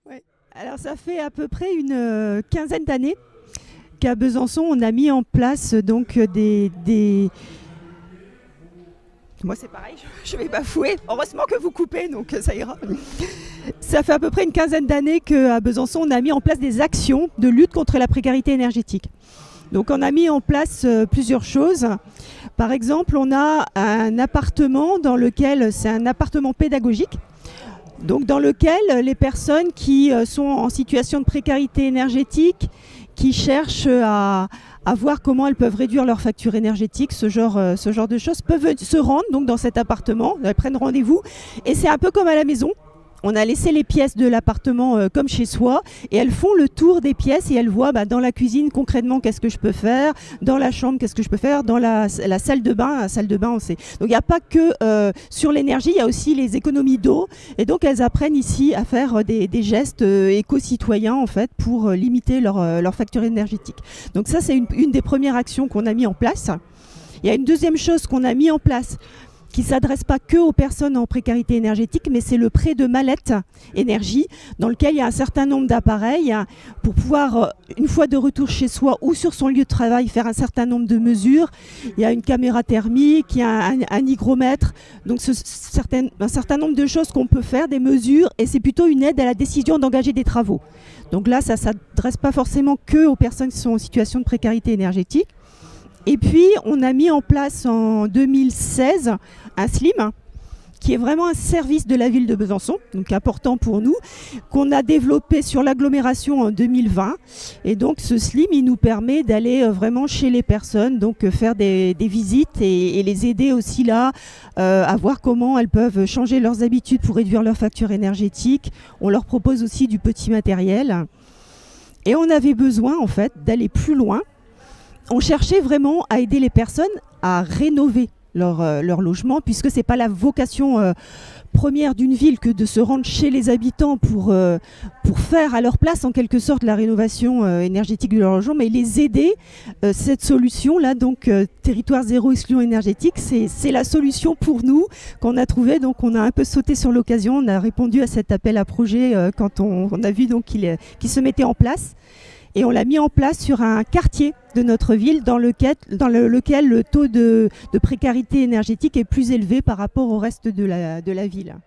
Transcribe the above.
Ouais. Alors ça fait à peu près une quinzaine d'années qu'à Besançon, on a mis en place donc Moi c'est pareil, je vais bafouer. Heureusement que vous coupez, donc ça ira. Ça fait à peu près une quinzaine d'années qu'à Besançon, on a mis en place des actions de lutte contre la précarité énergétique. Donc on a mis en place plusieurs choses. Par exemple, on a un appartement dans lequel, c'est un appartement pédagogique, donc dans lequel les personnes qui sont en situation de précarité énergétique, qui cherchent à voir comment elles peuvent réduire leur facture énergétique, ce genre de choses, peuvent se rendre donc dans cet appartement, elles prennent rendez-vous, et c'est un peu comme à la maison. On a laissé les pièces de l'appartement comme chez soi et elles font le tour des pièces et elles voient dans la cuisine concrètement qu'est-ce que je peux faire, dans la chambre qu'est-ce que je peux faire, dans la salle de bain, on sait. Donc il n'y a pas que sur l'énergie, il y a aussi les économies d'eau et donc elles apprennent ici à faire des gestes éco-citoyens en fait pour limiter leur facture énergétique. Donc ça c'est une des premières actions qu'on a mis en place. Il y a une deuxième chose qu'on a mis en place qui ne s'adresse pas que aux personnes en précarité énergétique, mais c'est le prêt de mallette énergie, dans lequel il y a un certain nombre d'appareils pour pouvoir, une fois de retour chez soi ou sur son lieu de travail, faire un certain nombre de mesures. Il y a une caméra thermique, il y a un hygromètre, donc un certain nombre de choses qu'on peut faire, des mesures, et c'est plutôt une aide à la décision d'engager des travaux. Donc là, ça ne s'adresse pas forcément que aux personnes qui sont en situation de précarité énergétique. Et puis, on a mis en place en 2016 un SLIM, qui est vraiment un service de la ville de Besançon, donc important pour nous, qu'on a développé sur l'agglomération en 2020. Et donc, ce SLIM, il nous permet d'aller vraiment chez les personnes, donc faire des visites et les aider aussi là à voir comment elles peuvent changer leurs habitudes pour réduire leur facture énergétique. On leur propose aussi du petit matériel. Et on avait besoin, en fait, d'aller plus loin. On cherchait vraiment à aider les personnes à rénover leur logement, puisque ce n'est pas la vocation première d'une ville que de se rendre chez les habitants pour faire à leur place en quelque sorte la rénovation énergétique de leur logement, mais les aider. Cette solution-là, donc territoire zéro exclusion énergétique, c'est la solution pour nous qu'on a trouvée. Donc on a un peu sauté sur l'occasion, on a répondu à cet appel à projet quand on a vu donc qu'il se mettait en place. Et on l'a mis en place sur un quartier de notre ville dans lequel le taux de précarité énergétique est plus élevé par rapport au reste de la ville.